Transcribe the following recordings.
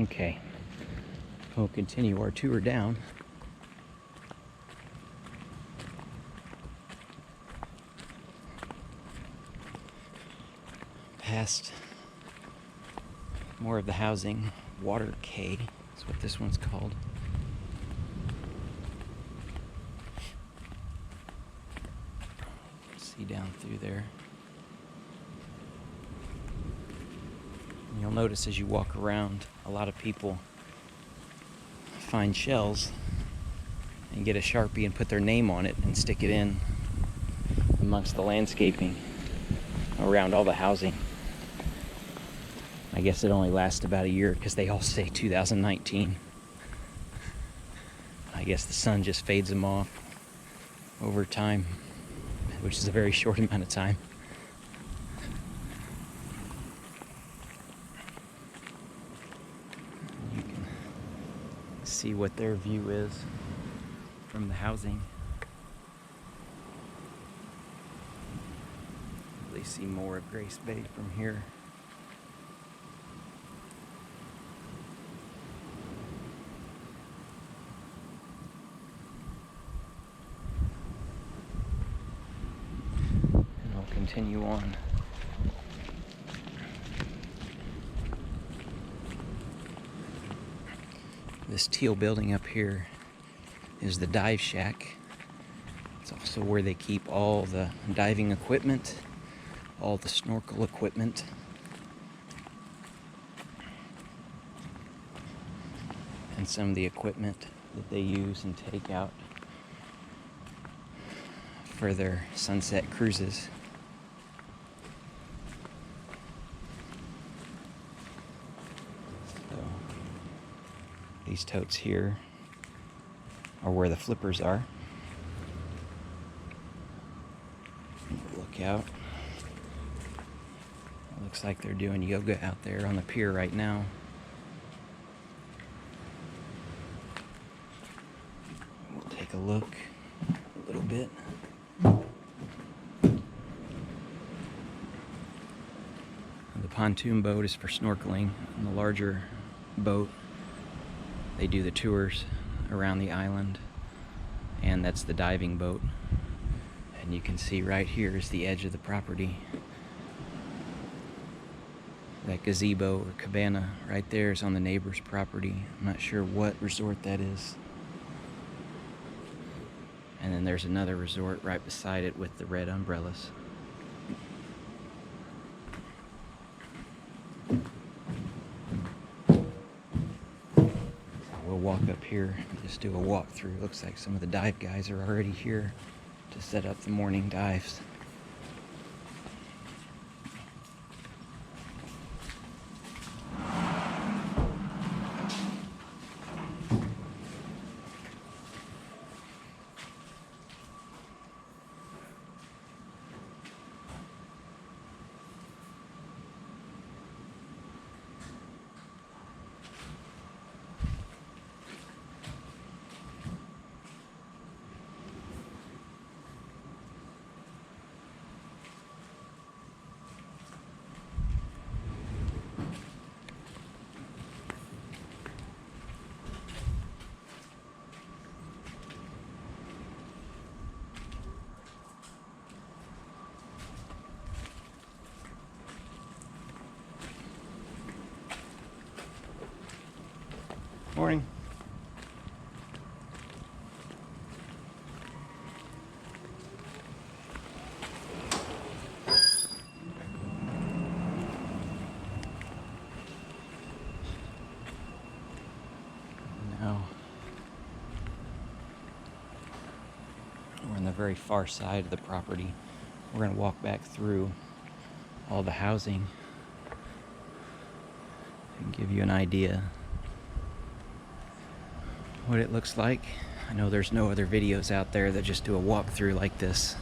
Okay, we'll continue our tour down. Past more of the housing. Water K is what this one's called. See down through there. And you'll notice as you walk around, a lot of people find shells and get a Sharpie and put their name on it and stick it in amongst the landscaping around all the housing. I guess it only lasts about a year because they all say 2019. I guess the sun just fades them off over time, which is a very short amount of time. You can see what their view is from the housing. They see more of Grace Bay from here. Continue on. This teal building up here is the dive shack. It's also where they keep all the diving equipment, all the snorkel equipment. And some of the equipment that they use and take out for their sunset cruises. These totes here are where the flippers are. Look out. It looks like they're doing yoga out there on the pier right now. We'll take a look a little bit. The pontoon boat is for snorkeling, and the larger boat, they do the tours around the island, and that's the diving boat. And you can see right here is the edge of the property. That gazebo or cabana right there is on the neighbor's property. I'm not sure what resort that is. And then there's another resort right beside it with the red umbrellas. Walk up here and just do a walkthrough. Looks like some of the dive guys are already here to set up the morning dives. Morning. Now, we're on the very far side of the property. We're going to walk back through all the housing and give you an idea what it looks like. I know there's no other videos out there that just do a walkthrough like this,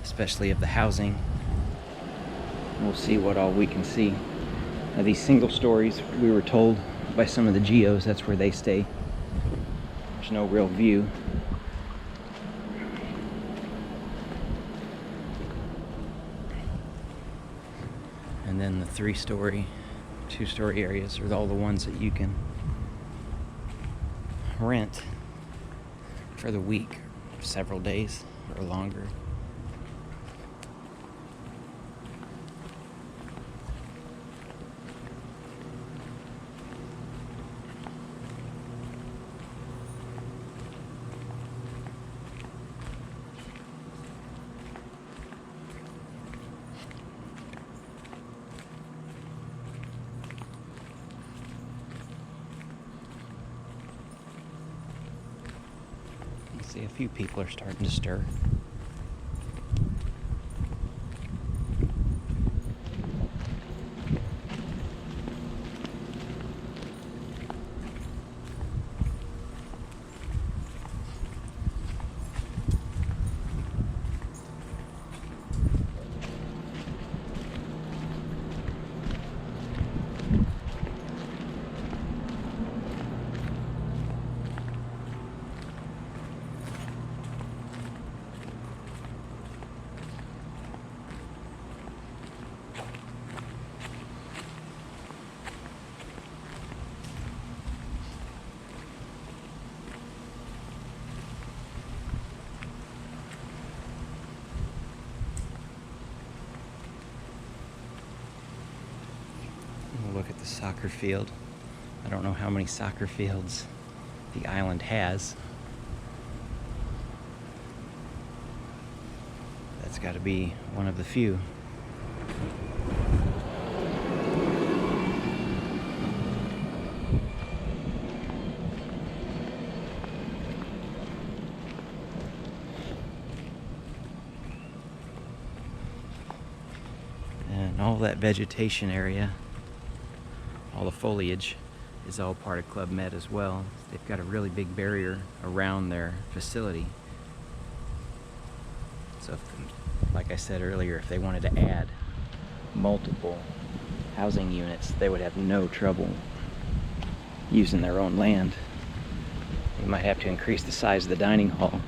especially of the housing. We'll see what all we can see. Now, these single stories, we were told by some of the geos, that's where they stay. There's no real view. And then the 3-story, 2-story areas are all the ones that you can rent for the week, several days or longer. See, a few people are starting to stir. Look at the soccer field. I don't know how many soccer fields the island has. That's got to be one of the few. And all that vegetation area, all the foliage, is all part of Club Med as well. They've got a really big barrier around their facility. So if, like I said earlier, if they wanted to add multiple housing units, they would have no trouble using their own land. You might have to increase the size of the dining hall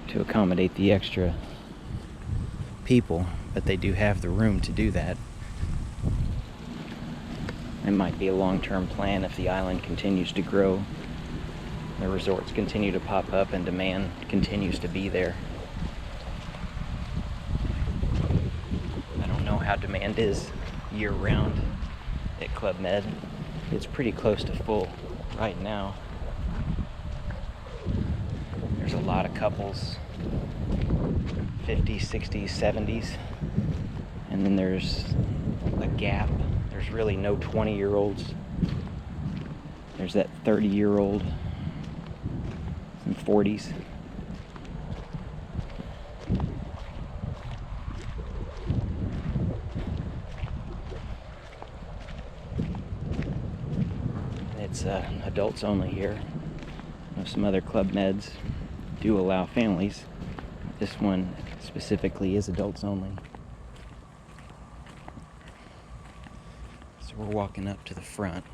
to accommodate the extra people, but they do have the room to do that. It might be a long-term plan if the island continues to grow, the resorts continue to pop up, and demand continues to be there. I don't know how demand is year-round at Club Med. It's pretty close to full right now. There's a lot of couples, 50s, 60s, 70s, and then there's a gap. There's really no 20-year-olds. There's that 30-year-old, some 40s. It's adults only here. I know some other Club Meds do allow families. This one specifically is adults only. We're walking up to the front.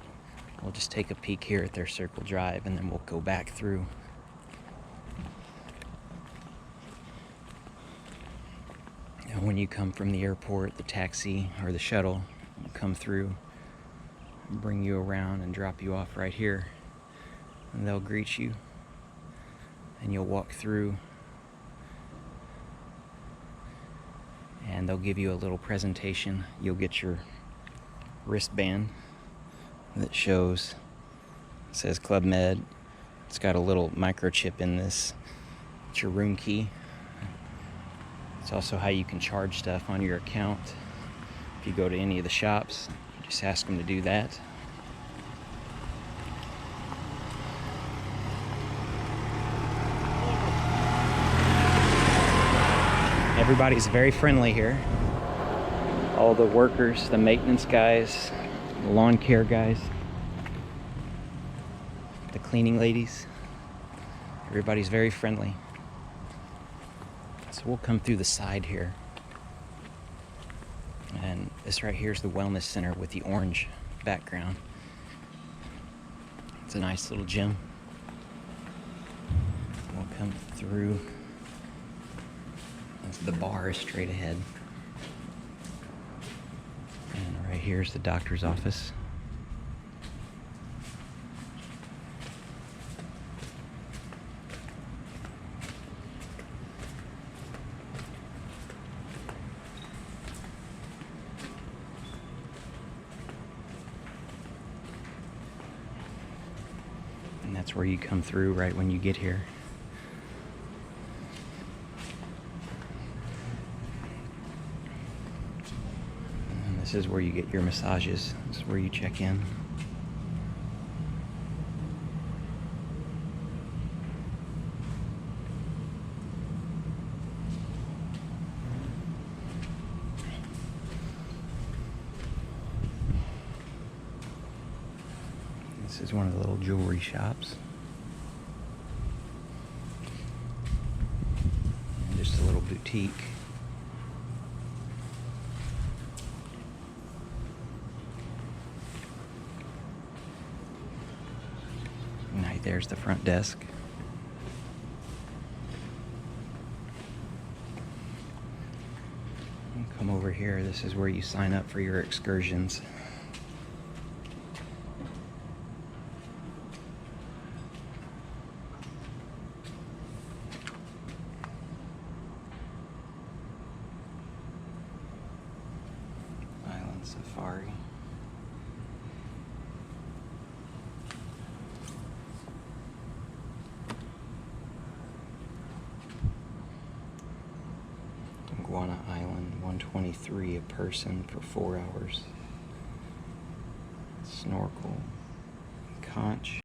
We'll just take a peek here at their Circle Drive, and then we'll go back through. And when you come from the airport, the taxi or the shuttle will come through and bring you around and drop you off right here. And they'll greet you, and you'll walk through, and they'll give you a little presentation. You'll get your wristband that shows, it says Club Med. It's got a little microchip in this. It's your room key. It's also how you can charge stuff on your account. If you go to any of the shops, you just ask them to do that. Everybody's very friendly here. All the workers, the maintenance guys, the lawn care guys, the cleaning ladies, everybody's very friendly. So we'll come through the side here. And this right here is the wellness center with the orange background. It's a nice little gym. We'll come through. The bar is straight ahead. And right here's the doctor's office. That's where you come through right when you get here. And this is where you get your massages. This is where you check in. This is one of the little jewelry shops. And just a little boutique. And right there's the front desk. And come over here, this is where you sign up for your excursions. Safari. Iguana Island, $123 a person for 4 hours. Snorkel, conch.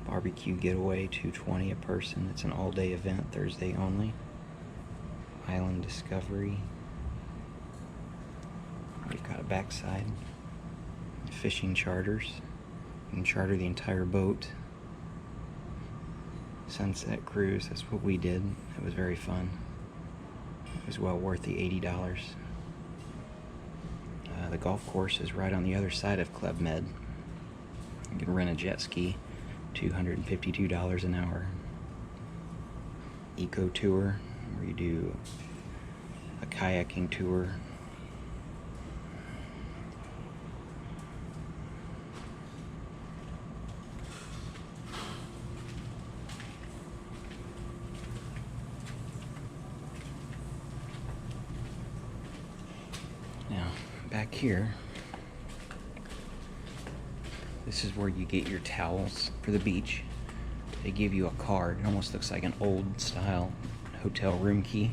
Barbecue getaway, $220 a person. It's an all-day event, Thursday only. Island discovery. We've got a backside. Fishing charters. You can charter the entire boat. Sunset cruise, that's what we did. It was very fun. It was well worth the $80. The golf course is right on the other side of Club Med. You can rent a jet ski. $252 an hour. Eco tour, where you do a kayaking tour. Now, back here, this is where you get your towels for the beach. They give you a card. It almost looks like an old style hotel room key.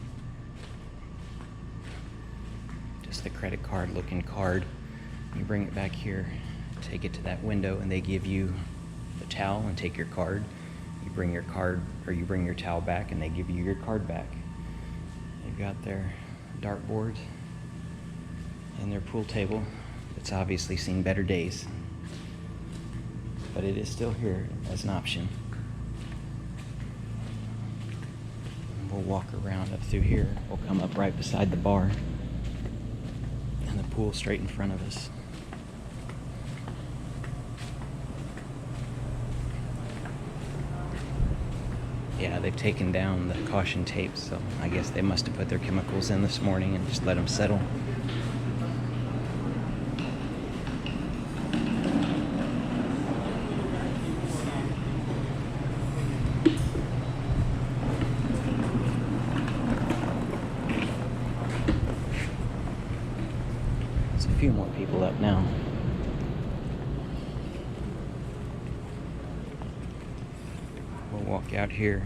Just the credit card looking card. You bring it back here, take it to that window, and they give you the towel and take your card. You bring your card, or you bring your towel back, and they give you your card back. They've got their dartboard and their pool table. It's obviously seen better days, but it is still here as an option. We'll walk around up through here. We'll come up right beside the bar and the pool straight in front of us. Yeah, they've taken down the caution tapes, so I guess they must have put their chemicals in this morning and just let them settle. A few more people up now. We'll walk out here.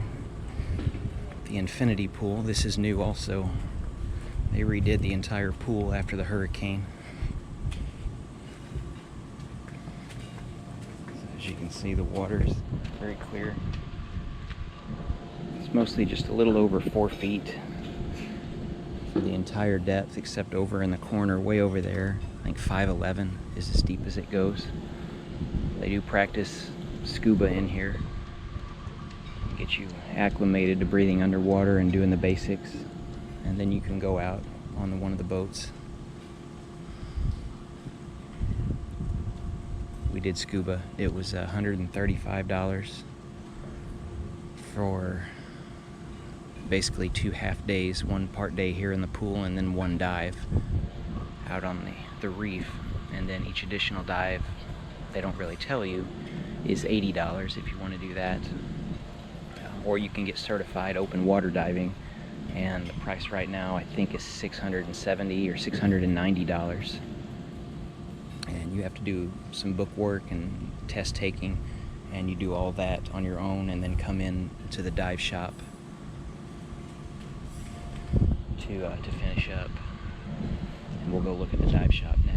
The infinity pool. This is new also. They redid the entire pool after the hurricane. So as you can see, the water is very clear. It's mostly just a little over 4 feet. The entire depth, except over in the corner way over there. I think 5'11" is as deep as it goes. They do practice scuba in here, get you acclimated to breathing underwater and doing the basics, and then you can go out on one of the boats. We did scuba. It was $135 for basically 2 half days, one part day here in the pool and then one dive out on the reef, and then each additional dive they don't really tell you, is $80 if you want to do that. Or you can get certified open water diving, and the price right now I think is $670 or $690. And you have to do some book work and test taking, and you do all that on your own and then come in to the dive shop to finish up. And we'll go look at the dive shop now.